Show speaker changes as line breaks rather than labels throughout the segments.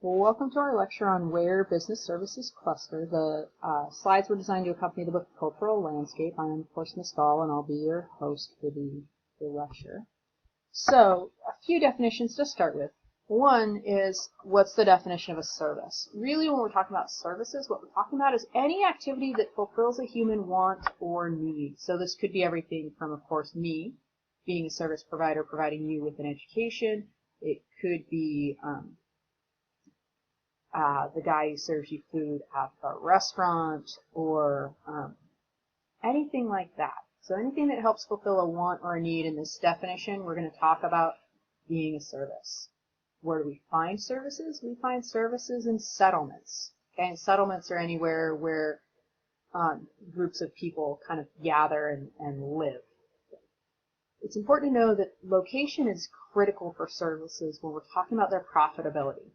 Welcome to our lecture on where business services cluster. The slides were designed to accompany the book Cultural Landscape. I'm, of course, Ms. Gall, and I'll be your host for the lecture. So, a few definitions to start with. One is, what's the definition of a service? Really, when we're talking about services, what we're talking about is any activity that fulfills a human want or need. So this could be everything from, of course, me, being a service provider, providing you with an education. It could be the guy who serves you food at a restaurant, or anything like that. So anything that helps fulfill a want or a need in this definition, we're going to talk about being a service. Where do we find services? We find services in settlements. Okay, and settlements are anywhere where groups of people kind of gather and live. It's important to know that location is critical for services when we're talking about their profitability.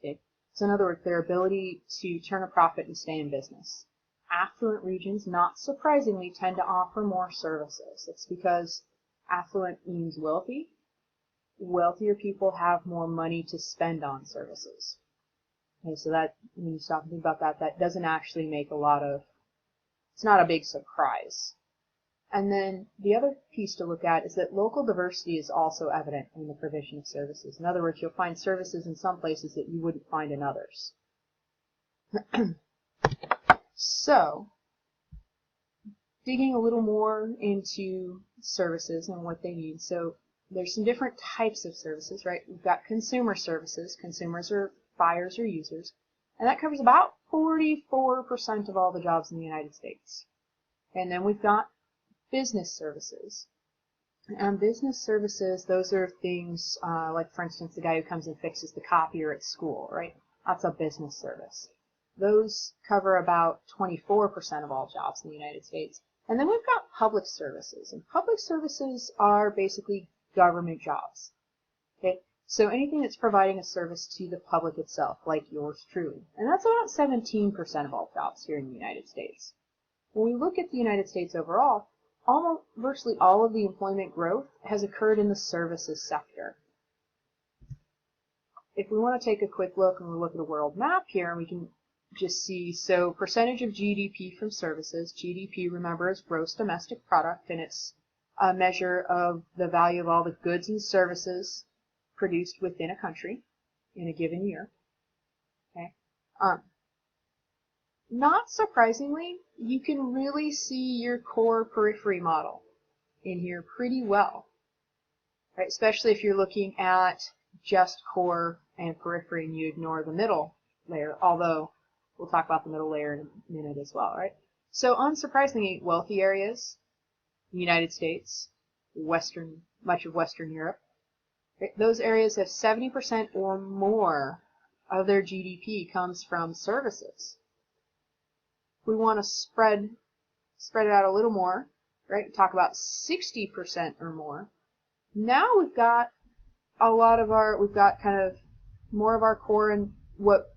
Okay? So in other words, their ability to turn a profit and stay in business. Affluent regions, not surprisingly, tend to offer more services. It's because affluent means wealthy. Wealthier people have more money to spend on services. Okay, so that, when you stop and think about that, that doesn't actually make it's not a big surprise. And then the other piece to look at is that local diversity is also evident in the provision of services. In other words, you'll find services in some places that you wouldn't find in others. So, digging a little more into services and what they need. So, there's some different types of services, right? We've got consumer services. Consumers are buyers or users. And that covers about 44% of all the jobs in the United States. And then we've got business services. And business services, those are things like, for instance, the guy who comes and fixes the copier at school, right? That's a business service. Those cover about 24% of all jobs in the United States. And then we've got public services. And public services are basically government jobs. Okay? So anything that's providing a service to the public itself, like yours truly. And that's about 17% of all jobs here in the United States. When we look at the United States overall, virtually all of the employment growth has occurred in the services sector. If we want to take a quick look and we look at a world map here, we can just see, so percentage of GDP from services. GDP, remember, is gross domestic product, and it's a measure of the value of all the goods and services produced within a country in a given year. Okay. Not surprisingly, you can really see your core periphery model in here pretty well, right? Especially if you're looking at just core and periphery and you ignore the middle layer, although we'll talk about the middle layer in a minute as well, right? So unsurprisingly, wealthy areas, the United States, much of Western Europe, right? Those areas have 70% or more of their GDP comes from services. We want to spread it out a little more, right? Talk about 60% or more. Now we've got kind of more of our core in what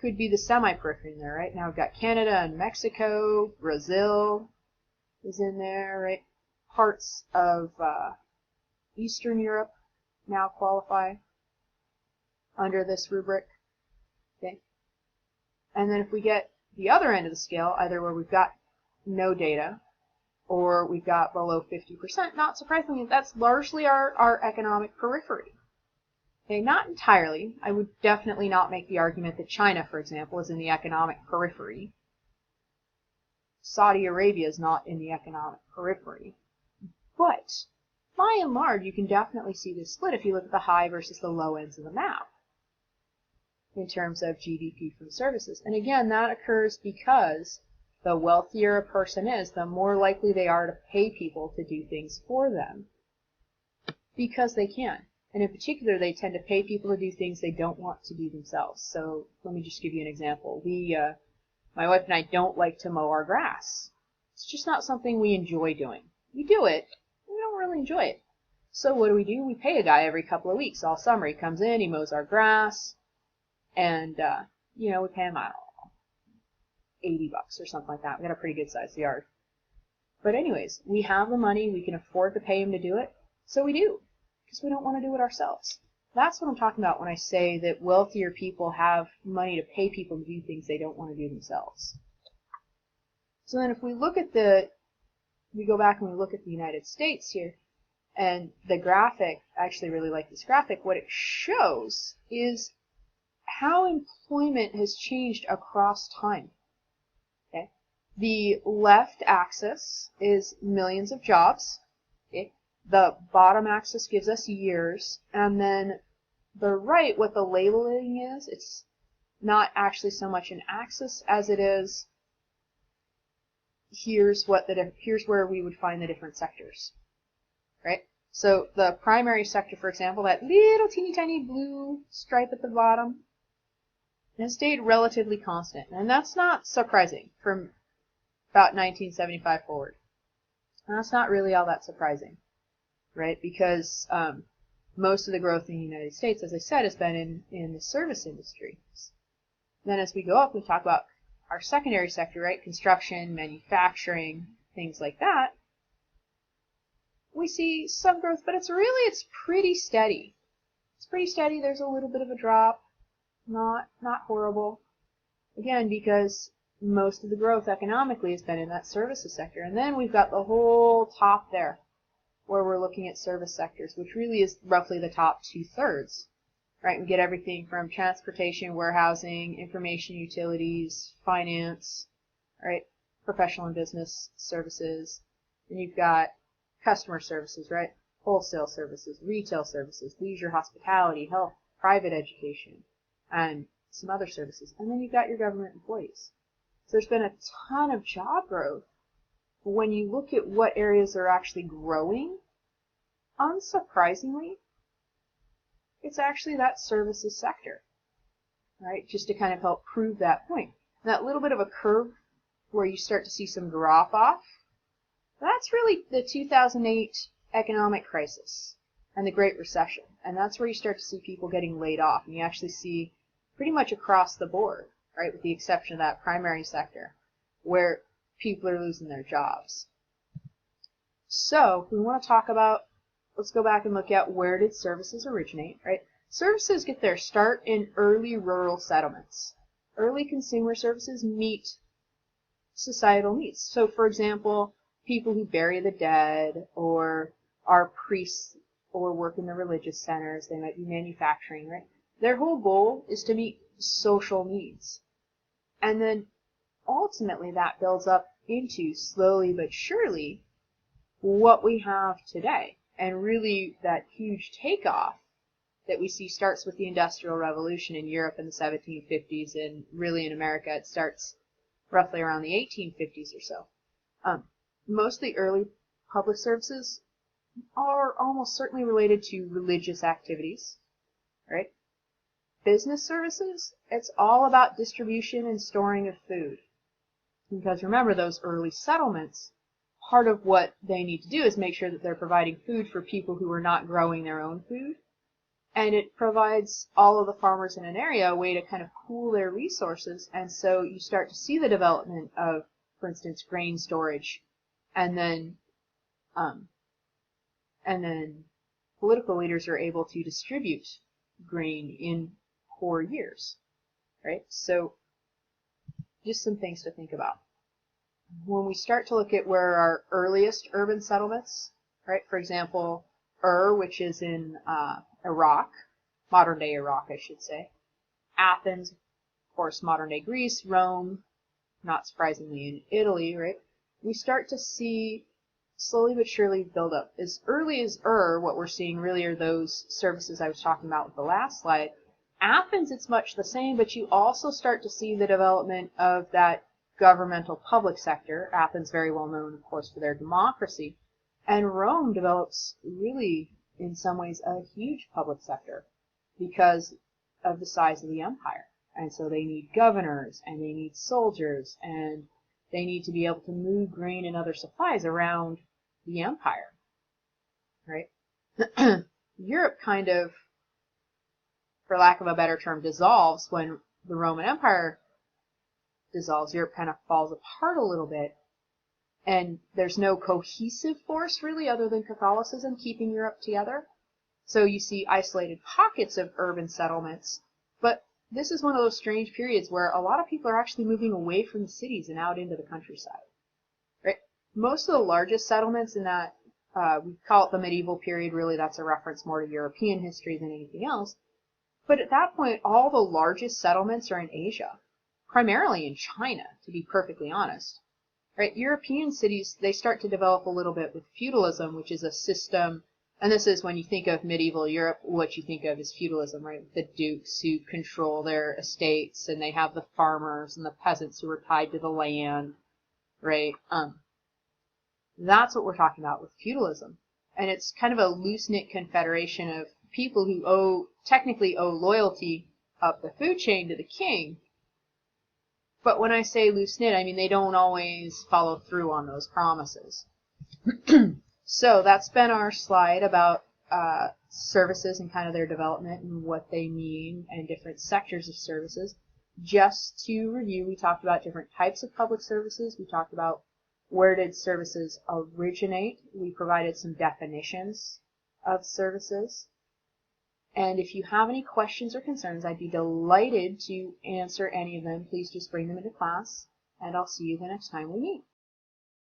could be the semi-periphery in there, right? Now we've got Canada and Mexico, Brazil is in there, right? Parts of Eastern Europe now qualify under this rubric, okay? And then if we get the other end of the scale, either where we've got no data or we've got below 50%, not surprisingly, that's largely our economic periphery. Okay, not entirely. I would definitely not make the argument that China, for example, is in the economic periphery. Saudi Arabia is not in the economic periphery. But, by and large, you can definitely see this split if you look at the high versus the low ends of the map in terms of GDP from services. And again, that occurs because the wealthier a person is, the more likely they are to pay people to do things for them because they can. And in particular, they tend to pay people to do things they don't want to do themselves. So let me just give you an example. My wife and I don't like to mow our grass. It's just not something we enjoy doing. We do it, but we don't really enjoy it. So what do? We pay a guy every couple of weeks. All summer he comes in, he mows our grass, and we pay him, I don't know, $80 or something like that. We got a pretty good sized yard. But anyways, we have the money, we can afford to pay him to do it, so we do, because we don't want to do it ourselves. That's what I'm talking about when I say that wealthier people have money to pay people to do things they don't want to do themselves. So then if we look at we go back and we look at the United States here, and the graphic, I actually really like this graphic, what it shows is how employment has changed across time. Okay? The left axis is millions of jobs. Okay? The bottom axis gives us years, and then the right, what the labeling is, it's not actually so much an axis as it is here's where we would find the different sectors, right? So the primary sector, for example, that little teeny tiny blue stripe at the bottom, has stayed relatively constant, and that's not surprising from about 1975 forward. And that's not really all that surprising, right? Because most of the growth in the United States, as I said, has been in the service industry. Then as we go up, we talk about our secondary sector, right? Construction, manufacturing, things like that. We see some growth, but it's pretty steady. It's pretty steady. There's a little bit of a drop. Not horrible. Again, because most of the growth economically has been in that services sector. And then we've got the whole top there, where we're looking at service sectors, which really is roughly the top 2/3. Right, we get everything from transportation, warehousing, information utilities, finance, right, professional and business services. And you've got customer services, right, wholesale services, retail services, leisure, hospitality, health, private education, and some other services. And then you've got your government employees. So there's been a ton of job growth. But when you look at what areas are actually growing, unsurprisingly, it's actually that services sector, right? Just to kind of help prove that point. And that little bit of a curve where you start to see some drop off, that's really the 2008 economic crisis and the Great Recession. And that's where you start to see people getting laid off. And you actually see pretty much across the board, right, with the exception of that primary sector, where people are losing their jobs. So we want to talk about, let's go back and look at where did services originate, right? Services get their start in early rural settlements. Early consumer services meet societal needs. So, for example, people who bury the dead, or are priests, or work in the religious centers, they might be manufacturing, right? Their whole goal is to meet social needs. And then ultimately that builds up into, slowly but surely, what we have today. And really, that huge takeoff that we see starts with the Industrial Revolution in Europe in the 1750s, and really in America it starts roughly around the 1850s or so. Most of the early public services are almost certainly related to religious activities, right? Business services, it's all about distribution and storing of food. Because remember, those early settlements, part of what they need to do is make sure that they're providing food for people who are not growing their own food. And it provides all of the farmers in an area a way to kind of pool their resources. And so you start to see the development of, for instance, grain storage. And then political leaders are able to distribute grain in poor years, right? So just some things to think about. When we start to look at where our earliest urban settlements, right, for example, which is in Iraq, modern day Iraq, I should say, Athens, of course, modern day Greece, Rome, not surprisingly in Italy, right, we start to see slowly but surely build up. As early as what we're seeing really are those services I was talking about with the last slide. Athens, it's much the same, but you also start to see the development of that governmental public sector. Athens very well known, of course, for their democracy. And Rome develops really, in some ways, a huge public sector because of the size of the empire. And so they need governors, and they need soldiers, and they need to be able to move grain and other supplies around the empire, right? Europe kind of, for lack of a better term, dissolves when the Roman Empire dissolves. Europe kind of falls apart a little bit, and there's no cohesive force really other than Catholicism keeping Europe together. So you see isolated pockets of urban settlements, but this is one of those strange periods where a lot of people are actually moving away from the cities and out into the countryside. Right? Most of the largest settlements in that, we call it the medieval period, really that's a reference more to European history than anything else. But at that point, all the largest settlements are in Asia, primarily in China, to be perfectly honest. Right? European cities, they start to develop a little bit with feudalism, which is a system, and this is when you think of medieval Europe, what you think of is feudalism, right? The dukes who control their estates, and they have the farmers and the peasants who are tied to the land, right? That's what we're talking about with feudalism. And it's kind of a loose-knit confederation of people who technically owe loyalty up the food chain to the king. But when I say loose-knit, I mean they don't always follow through on those promises. So that's been our slide about services and kind of their development and what they mean and different sectors of services. Just to review, we talked about different types of public services. We talked about where did services originate. We provided some definitions of services. And if you have any questions or concerns, I'd be delighted to answer any of them. Please just bring them into class, and I'll see you the next time we meet.